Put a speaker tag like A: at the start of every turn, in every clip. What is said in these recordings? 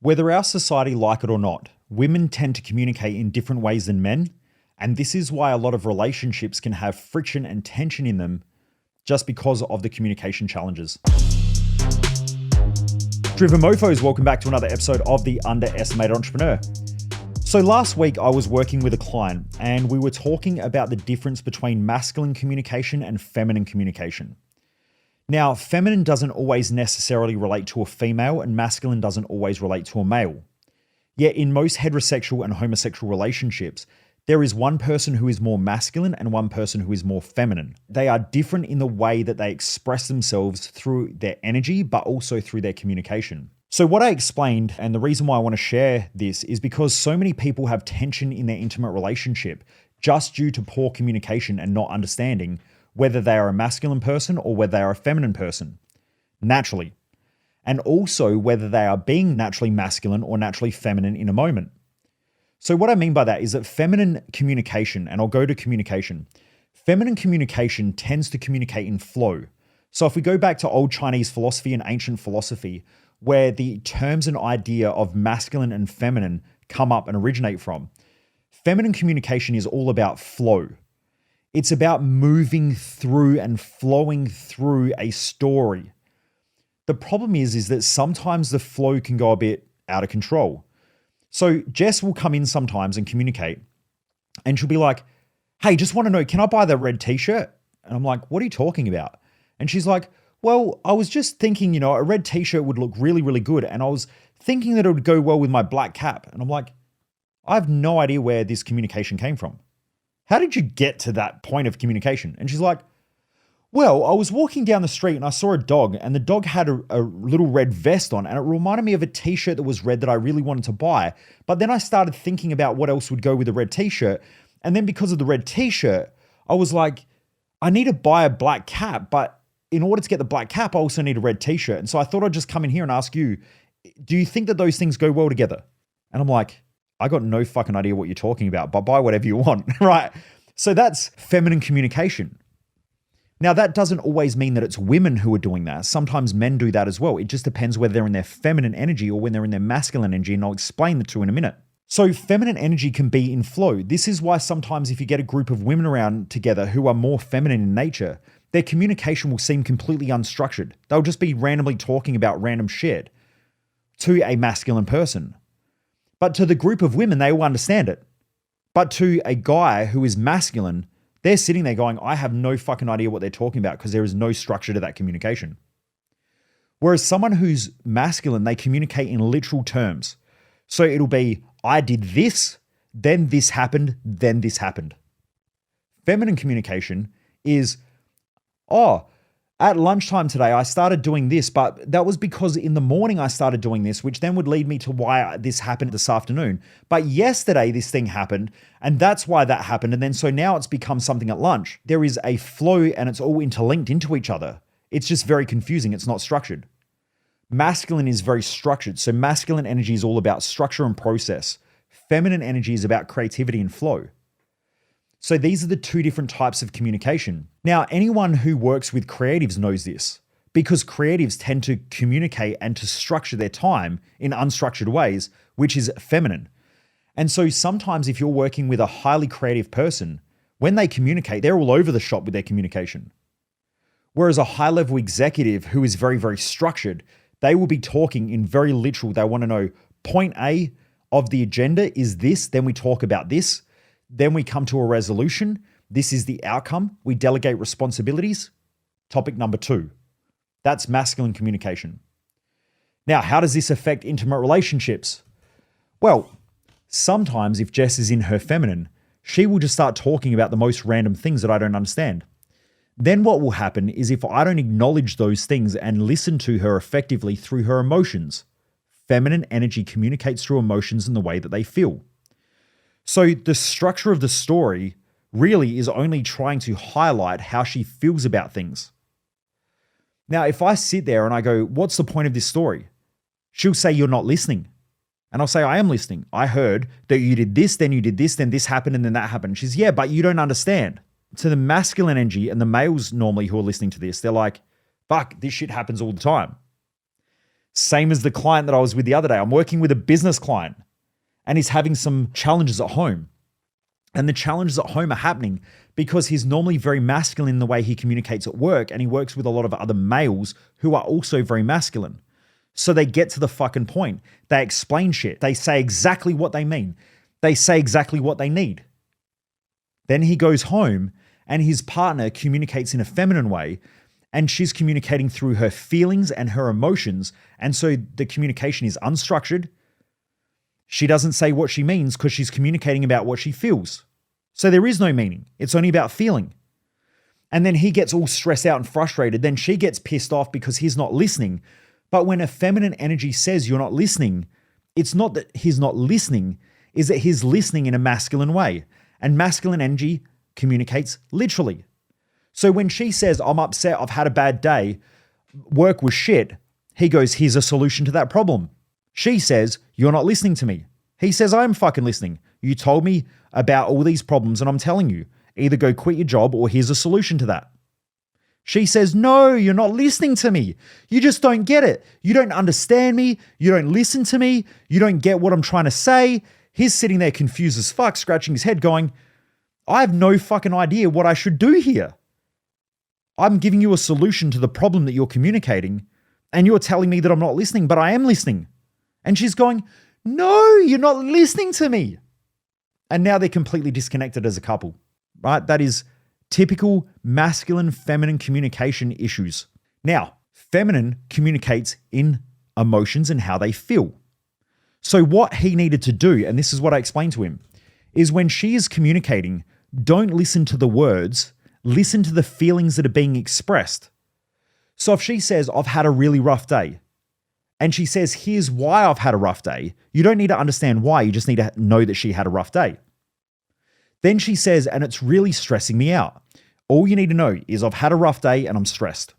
A: Whether our society like it or not, women tend to communicate in different ways than men, and this is why a lot of relationships can have friction and tension in them just because of the communication challenges. Driven Mofos, welcome back to another episode of The Underestimated Entrepreneur. So last week I was working with a client and we were talking about the difference between masculine communication and feminine communication. Now, feminine doesn't always necessarily relate to a female and masculine doesn't always relate to a male. Yet in most heterosexual and homosexual relationships, there is one person who is more masculine and one person who is more feminine. They are different in the way that they express themselves through their energy, but also through their communication. So what I explained, and the reason why I want to share this, is because so many people have tension in their intimate relationship just due to poor communication and not understanding whether they are a masculine person or whether they are a feminine person, naturally. And also whether they are being naturally masculine or naturally feminine in a moment. So what I mean by that is that feminine communication, and I'll go to communication, feminine communication tends to communicate in flow. So if we go back to old Chinese philosophy and ancient philosophy, where the terms and idea of masculine and feminine come up and originate from, feminine communication is all about flow. It's about moving through and flowing through a story. The problem is that sometimes the flow can go a bit out of control. So Jess will come in sometimes and communicate, and she'll be like, hey, just want to know, can I buy the red t-shirt? And I'm like, what are you talking about? And she's like, well, I was just thinking, a red t-shirt would look really, really good. And I was thinking that it would go well with my black cap. And I'm like, I have no idea where this communication came from. How did you get to that point of communication? And she's like, well, I was walking down the street and I saw a dog, and the dog had a little red vest on, and it reminded me of a t-shirt that was red that I really wanted to buy. But then I started thinking about what else would go with a red t-shirt. And then because of the red t-shirt, I was like, I need to buy a black cap, but in order to get the black cap, I also need a red t-shirt. And so I thought I'd just come in here and ask you, do you think that those things go well together? And I'm like, I got no fucking idea what you're talking about, but buy whatever you want, right? So that's feminine communication. Now, that doesn't always mean that it's women who are doing that. Sometimes men do that as well. It just depends whether they're in their feminine energy or when they're in their masculine energy, and I'll explain the two in a minute. So feminine energy can be in flow. This is why sometimes if you get a group of women around together who are more feminine in nature, their communication will seem completely unstructured. They'll just be randomly talking about random shit to a masculine person. But to the group of women, they will understand it. But to a guy who is masculine, they're sitting there going, I have no fucking idea what they're talking about because there is no structure to that communication. Whereas someone who's masculine, they communicate in literal terms. So it'll be, I did this, then this happened, then this happened. Feminine communication is, at lunchtime today, I started doing this, but that was because in the morning I started doing this, which then would lead me to why this happened this afternoon. But yesterday this thing happened, and that's why that happened. And then so now it's become something at lunch. There is a flow and it's all interlinked into each other. It's just very confusing. It's not structured. Masculine is very structured. So masculine energy is all about structure and process. Feminine energy is about creativity and flow. So these are the two different types of communication. Now, anyone who works with creatives knows this because creatives tend to communicate and to structure their time in unstructured ways, which is feminine. And so sometimes if you're working with a highly creative person, when they communicate, they're all over the shop with their communication. Whereas a high-level executive who is very, very structured, they will be talking in very literal. They want to know point A of the agenda is this, then we talk about this. Then we come to a resolution. This is the outcome. We delegate responsibilities. Topic number 2. That's masculine communication. Now, how does this affect intimate relationships? Well, sometimes if Jess is in her feminine, she will just start talking about the most random things that I don't understand. Then what will happen is if I don't acknowledge those things and listen to her effectively through her emotions, feminine energy communicates through emotions in the way that they feel. So the structure of the story really is only trying to highlight how she feels about things. Now, if I sit there and I go, what's the point of this story? She'll say, you're not listening. And I'll say, I am listening. I heard that you did this, then you did this, then this happened, and then that happened. She's, yeah, but you don't understand. To the masculine energy and the males normally who are listening to this, they're like, fuck, this shit happens all the time. Same as the client that I was with the other day. I'm working with a business client and he's having some challenges at home. And the challenges at home are happening because he's normally very masculine in the way he communicates at work, and he works with a lot of other males who are also very masculine. So they get to the fucking point. They explain shit. They say exactly what they mean. They say exactly what they need. Then he goes home and his partner communicates in a feminine way, and she's communicating through her feelings and her emotions. And so the communication is unstructured. She doesn't say what she means because she's communicating about what she feels. So there is no meaning. It's only about feeling. And then he gets all stressed out and frustrated. Then she gets pissed off because he's not listening. But when a feminine energy says you're not listening, it's not that he's not listening, is that he's listening in a masculine way. And masculine energy communicates literally. So when she says, I'm upset, I've had a bad day, work was shit, he goes, here's a solution to that problem. She says, you're not listening to me. He says, I'm fucking listening. You told me about all these problems and I'm telling you, either go quit your job or here's a solution to that. She says, no, you're not listening to me. You just don't get it. You don't understand me. You don't listen to me. You don't get what I'm trying to say. He's sitting there confused as fuck, scratching his head going, I have no fucking idea what I should do here. I'm giving you a solution to the problem that you're communicating and you're telling me that I'm not listening, but I am listening. And she's going, no, you're not listening to me. And now they're completely disconnected as a couple, right? That is typical masculine, feminine communication issues. Now, feminine communicates in emotions and how they feel. So what he needed to do, and this is what I explained to him, is when she is communicating, don't listen to the words, listen to the feelings that are being expressed. So if she says, I've had a really rough day, and she says, here's why I've had a rough day, you don't need to understand why, you just need to know that she had a rough day. Then she says, and it's really stressing me out. All you need to know is I've had a rough day and I'm stressed.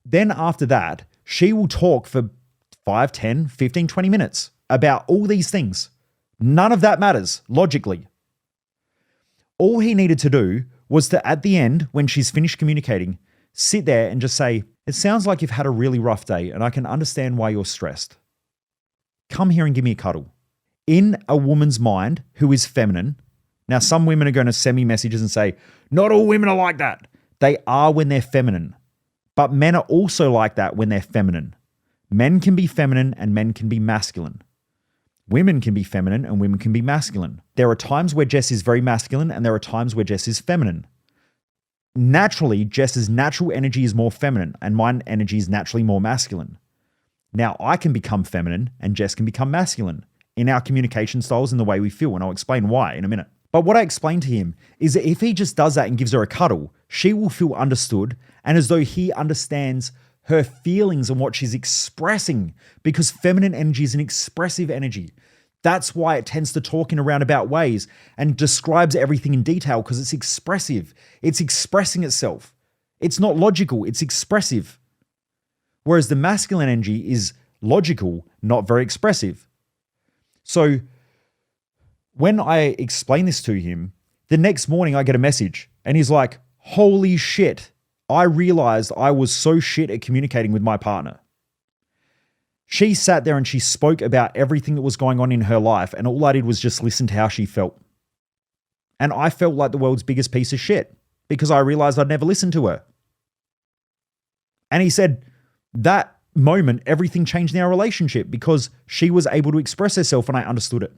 A: Then after that, she will talk for 5, 10, 15, 20 minutes about all these things. None of that matters logically. All he needed to do was to, at the end, when she's finished communicating, sit there and just say, it sounds like you've had a really rough day and I can understand why you're stressed. Come here and give me a cuddle. In a woman's mind who is feminine, now some women are going to send me messages and say, not all women are like that. They are when they're feminine. But men are also like that when they're feminine. Men can be feminine and men can be masculine. Women can be feminine and women can be masculine. There are times where Jess is very masculine and there are times where Jess is feminine. Naturally, Jess's natural energy is more feminine and my energy is naturally more masculine. Now I can become feminine and Jess can become masculine in our communication styles and the way we feel, and I'll explain why in a minute. But what I explained to him is that if he just does that and gives her a cuddle, she will feel understood and as though he understands her feelings and what she's expressing, because feminine energy is an expressive energy. That's why it tends to talk in roundabout ways and describes everything in detail, because it's expressive. It's expressing itself. It's not logical, it's expressive. Whereas the masculine energy is logical, not very expressive. So when I explain this to him, the next morning I get a message and he's like, holy shit, I realized I was so shit at communicating with my partner. She sat there and she spoke about everything that was going on in her life, and all I did was just listen to how she felt. And I felt like the world's biggest piece of shit because I realized I'd never listened to her. And he said, that moment, everything changed in our relationship because she was able to express herself and I understood it.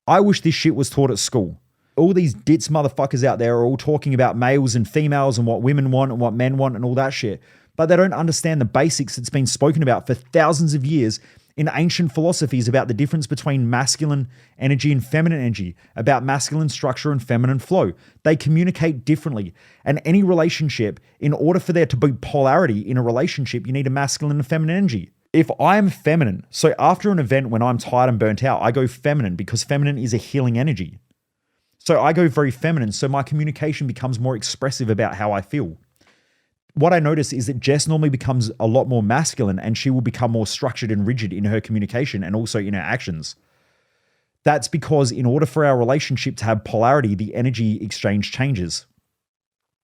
A: I wish this shit was taught at school. All these ditz motherfuckers out there are all talking about males and females and what women want and what men want and all that shit. But they don't understand the basics that's been spoken about for thousands of years in ancient philosophies about the difference between masculine energy and feminine energy, about masculine structure and feminine flow. They communicate differently. And any relationship, in order for there to be polarity in a relationship, you need a masculine and feminine energy. If I'm feminine, so after an event when I'm tired and burnt out, I go feminine because feminine is a healing energy. So I go very feminine, so my communication becomes more expressive about how I feel. What I notice is that Jess normally becomes a lot more masculine and she will become more structured and rigid in her communication and also in her actions. That's because in order for our relationship to have polarity, the energy exchange changes.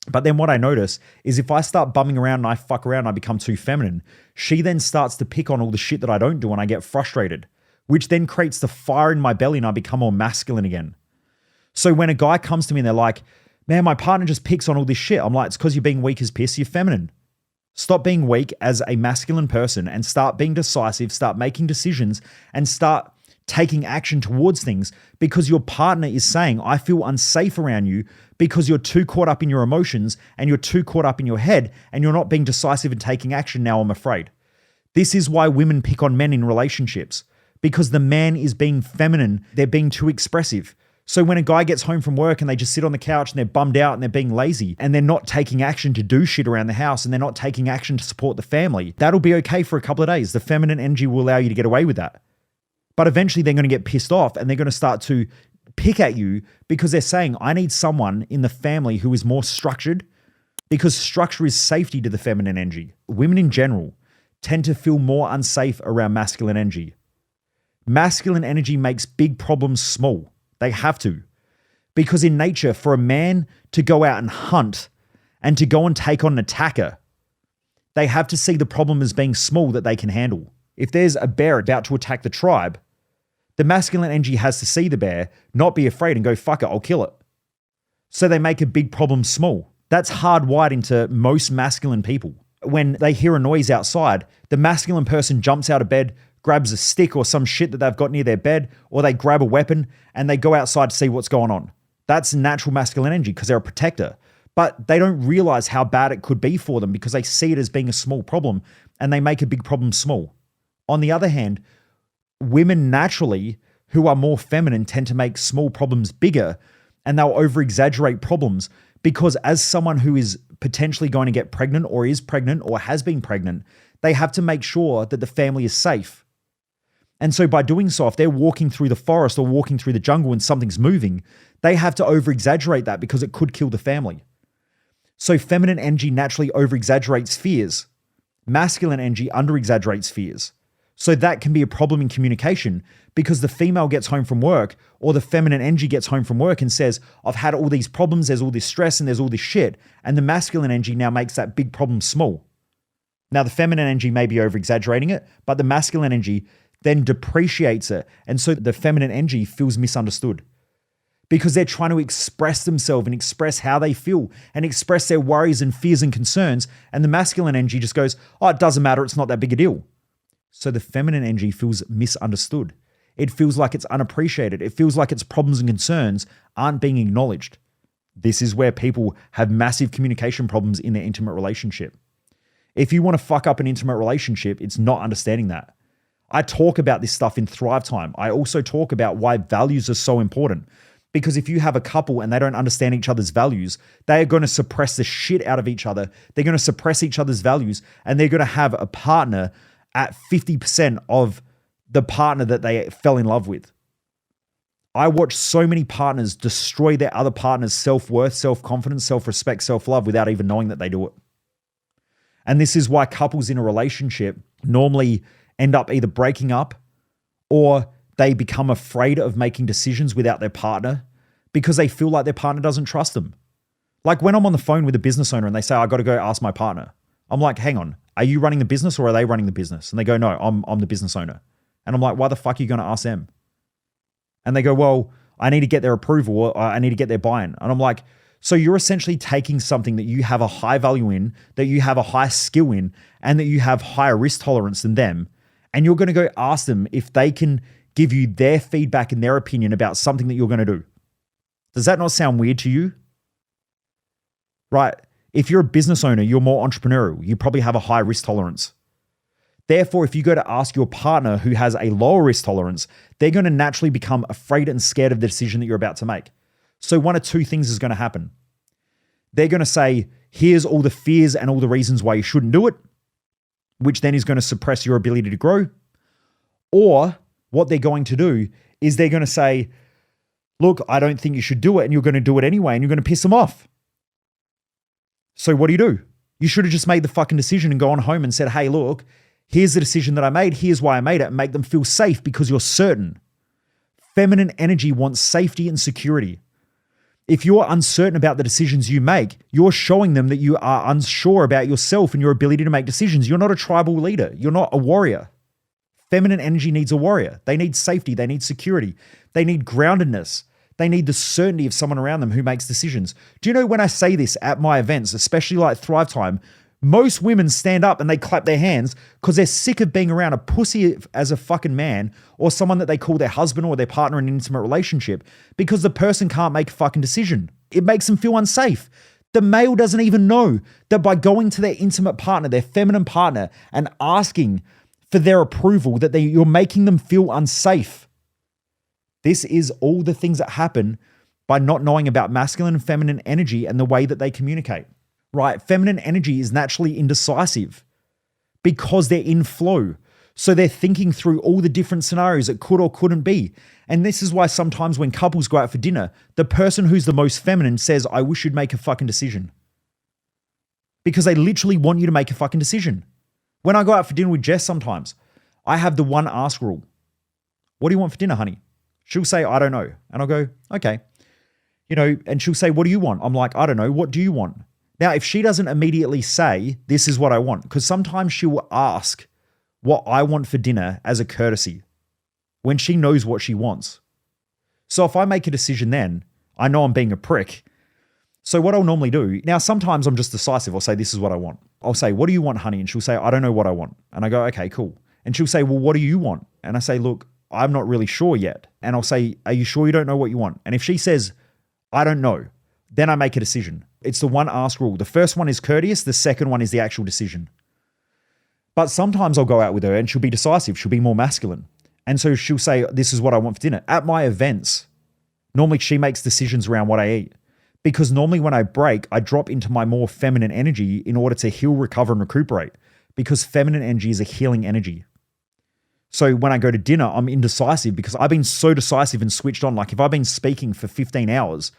A: But then what I notice is if I start bumming around and I fuck around and I become too feminine, she then starts to pick on all the shit that I don't do and I get frustrated, which then creates the fire in my belly and I become more masculine again. So when a guy comes to me and they're like, man, my partner just picks on all this shit. I'm like, it's because you're being weak as piss, you're feminine. Stop being weak as a masculine person and start being decisive, start making decisions and start taking action towards things because your partner is saying, I feel unsafe around you because you're too caught up in your emotions and you're too caught up in your head and you're not being decisive and taking action now, I'm afraid. This is why women pick on men in relationships because the man is being feminine. They're being too expressive. So when a guy gets home from work and they just sit on the couch and they're bummed out and they're being lazy and they're not taking action to do shit around the house and they're not taking action to support the family, that'll be okay for a couple of days. The feminine energy will allow you to get away with that. But eventually they're going to get pissed off and they're going to start to pick at you because they're saying, I need someone in the family who is more structured because structure is safety to the feminine energy. Women in general tend to feel more unsafe around masculine energy. Masculine energy makes big problems small. They have to. Because in nature, for a man to go out and hunt and to go and take on an attacker, they have to see the problem as being small that they can handle. If there's a bear about to attack the tribe, the masculine energy has to see the bear, not be afraid and go, fuck it, I'll kill it. So they make a big problem small. That's hardwired into most masculine people. When they hear a noise outside, the masculine person jumps out of bed, grabs a stick or some shit that they've got near their bed, or they grab a weapon and they go outside to see what's going on. That's natural masculine energy because they're a protector. But they don't realize how bad it could be for them because they see it as being a small problem and they make a big problem small. On the other hand, women naturally who are more feminine tend to make small problems bigger and they'll over-exaggerate problems because as someone who is potentially going to get pregnant or is pregnant or has been pregnant, they have to make sure that the family is safe. And so by doing so, if they're walking through the forest or walking through the jungle and something's moving, they have to over-exaggerate that because it could kill the family. So feminine energy naturally over-exaggerates fears. Masculine energy under-exaggerates fears. So that can be a problem in communication because the female gets home from work or the feminine energy gets home from work and says, I've had all these problems, there's all this stress and there's all this shit. And the masculine energy now makes that big problem small. Now the feminine energy may be over-exaggerating it, but the masculine energy then depreciates it. And so the feminine energy feels misunderstood because they're trying to express themselves and express how they feel and express their worries and fears and concerns. And the masculine energy just goes, oh, it doesn't matter. It's not that big a deal. So the feminine energy feels misunderstood. It feels like it's unappreciated. It feels like its problems and concerns aren't being acknowledged. This is where people have massive communication problems in their intimate relationship. If you want to fuck up an intimate relationship, it's not understanding that. I talk about this stuff in Thrive Time. I also talk about why values are so important. Because if you have a couple and they don't understand each other's values, they are going to suppress the shit out of each other. They're going to suppress each other's values and they're going to have a partner at 50% of the partner that they fell in love with. I watch so many partners destroy their other partner's self-worth, self-confidence, self-respect, self-love without even knowing that they do it. And this is why couples in a relationship normally end up either breaking up or they become afraid of making decisions without their partner because they feel like their partner doesn't trust them. Like when I'm on the phone with a business owner and they say, I got to go ask my partner. I'm like, hang on, are you running the business or are they running the business? And they go, no, I'm the business owner. And I'm like, why the fuck are you going to ask them? And they go, well, I need to get their approval or I need to get their buy-in. And I'm like, so you're essentially taking something that you have a high value in, that you have a high skill in, and that you have higher risk tolerance than them. And you're going to go ask them if they can give you their feedback and their opinion about something that you're going to do. Does that not sound weird to you? Right. If you're a business owner, you're more entrepreneurial. You probably have a high risk tolerance. Therefore, if you go to ask your partner who has a lower risk tolerance, they're going to naturally become afraid and scared of the decision that you're about to make. So one of two things is going to happen. They're going to say, here's all the fears and all the reasons why you shouldn't do it, which then is going to suppress your ability to grow. Or what they're going to do is they're going to say, look, I don't think you should do it, and you're going to do it anyway, and you're going to piss them off. So what do? You should have just made the fucking decision and gone home and said, hey, look, here's the decision that I made. Here's why I made it, and make them feel safe because you're certain. Feminine energy wants safety and security. If you're uncertain about the decisions you make, you're showing them that you are unsure about yourself and your ability to make decisions. You're not a tribal leader. You're not a warrior. Feminine energy needs a warrior. They need safety. They need security. They need groundedness. They need the certainty of someone around them who makes decisions. Do you know when I say this at my events, especially like Thrive Time, most women stand up and they clap their hands because they're sick of being around a pussy as a fucking man or someone that they call their husband or their partner in an intimate relationship because the person can't make a fucking decision. It makes them feel unsafe. The male doesn't even know that by going to their intimate partner, their feminine partner, and asking for their approval, that you're making them feel unsafe. This is all the things that happen by not knowing about masculine and feminine energy and the way that they communicate. Right? Feminine energy is naturally indecisive because they're in flow. So they're thinking through all the different scenarios it could or couldn't be. And this is why sometimes when couples go out for dinner, the person who's the most feminine says, I wish you'd make a fucking decision. Because they literally want you to make a fucking decision. When I go out for dinner with Jess sometimes, I have the one ask rule. What do you want for dinner, honey? She'll say, I don't know. And I'll go, okay. And she'll say, what do you want? I'm like, I don't know. What do you want? Now, if she doesn't immediately say, this is what I want, because sometimes she will ask what I want for dinner as a courtesy when she knows what she wants. So if I make a decision then, I know I'm being a prick. So what I'll normally do, now sometimes I'm just decisive. I'll say, this is what I want. I'll say, what do you want, honey? And she'll say, I don't know what I want. And I go, okay, cool. And she'll say, well, what do you want? And I say, look, I'm not really sure yet. And I'll say, are you sure you don't know what you want? And if she says, I don't know, then I make a decision. It's the one ask rule. The first one is courteous. The second one is the actual decision. But sometimes I'll go out with her and she'll be decisive. She'll be more masculine. And so she'll say, this is what I want for dinner. At my events, normally she makes decisions around what I eat. Because normally when I break, I drop into my more feminine energy in order to heal, recover, and recuperate. Because feminine energy is a healing energy. So when I go to dinner, I'm indecisive because I've been so decisive and switched on. Like if I've been speaking for 15 hours,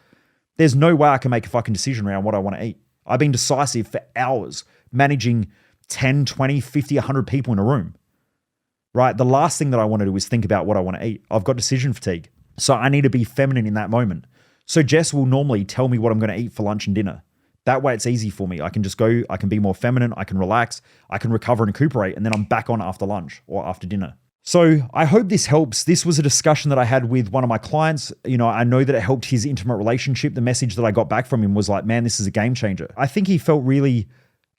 A: there's no way I can make a fucking decision around what I want to eat. I've been decisive for hours, managing 10, 20, 50, 100 people in a room, right? The last thing that I want to do is think about what I want to eat. I've got decision fatigue. So I need to be feminine in that moment. So Jess will normally tell me what I'm going to eat for lunch and dinner. That way it's easy for me. I can just go, I can be more feminine, I can relax, I can recover and recuperate, and then I'm back on after lunch or after dinner. So I hope this helps. This was a discussion that I had with one of my clients. I know that it helped his intimate relationship. The message that I got back from him was like, man, this is a game changer. I think he felt really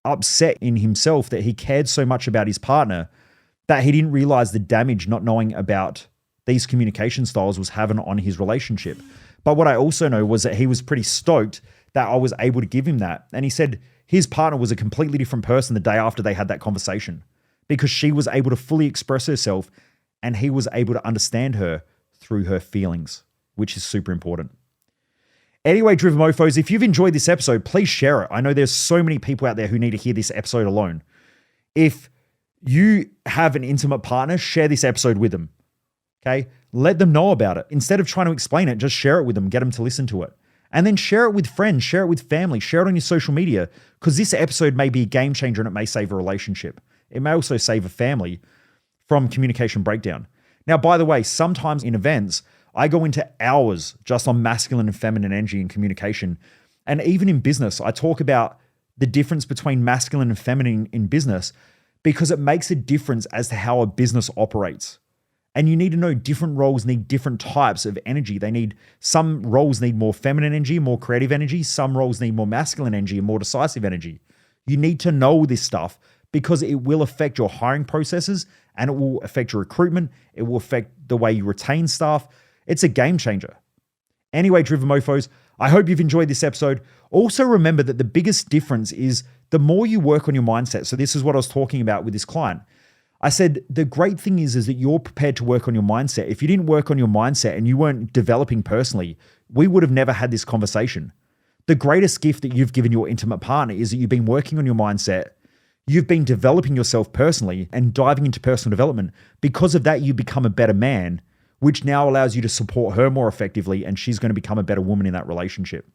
A: upset in himself that he cared so much about his partner that he didn't realize the damage not knowing about these communication styles was having on his relationship. But what I also know was that he was pretty stoked that I was able to give him that. And he said his partner was a completely different person the day after they had that conversation, because she was able to fully express herself and he was able to understand her through her feelings, which is super important. Anyway, Driven Mofos, if you've enjoyed this episode, please share it. I know there's so many people out there who need to hear this episode alone. If you have an intimate partner, share this episode with them, okay? Let them know about it. Instead of trying to explain it, just share it with them, get them to listen to it. And then share it with friends, share it with family, share it on your social media, because this episode may be a game changer and it may save a relationship. It may also save a family from communication breakdown. Now, by the way, sometimes in events, I go into hours just on masculine and feminine energy and communication. And even in business, I talk about the difference between masculine and feminine in business because it makes a difference as to how a business operates. And you need to know different roles need different types of energy. Some roles need more feminine energy, more creative energy. Some roles need more masculine energy and more decisive energy. You need to know this stuff because it will affect your hiring processes and it will affect your recruitment. It will affect the way you retain staff. It's a game changer. Anyway, Driven Mofos, I hope you've enjoyed this episode. Also remember that the biggest difference is the more you work on your mindset. So this is what I was talking about with this client. I said, the great thing is that you're prepared to work on your mindset. If you didn't work on your mindset and you weren't developing personally, we would have never had this conversation. The greatest gift that you've given your intimate partner is that you've been working on your mindset. You've been developing yourself personally and diving into personal development. Because of that, you become a better man, which now allows you to support her more effectively, and she's going to become a better woman in that relationship.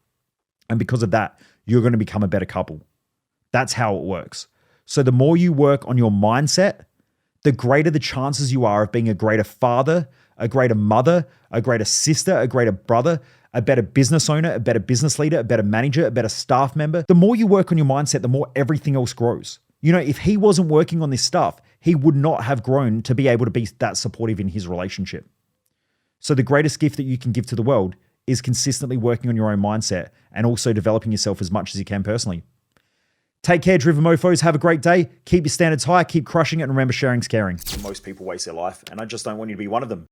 A: And because of that, you're going to become a better couple. That's how it works. So the more you work on your mindset, the greater the chances you are of being a greater father, a greater mother, a greater sister, a greater brother, a better business owner, a better business leader, a better manager, a better staff member. The more you work on your mindset, the more everything else grows. If he wasn't working on this stuff, he would not have grown to be able to be that supportive in his relationship. So the greatest gift that you can give to the world is consistently working on your own mindset and also developing yourself as much as you can personally. Take care, driven mofos. Have a great day. Keep your standards high. Keep crushing it. And remember, sharing's caring. Most people waste their life, and I just don't want you to be one of them.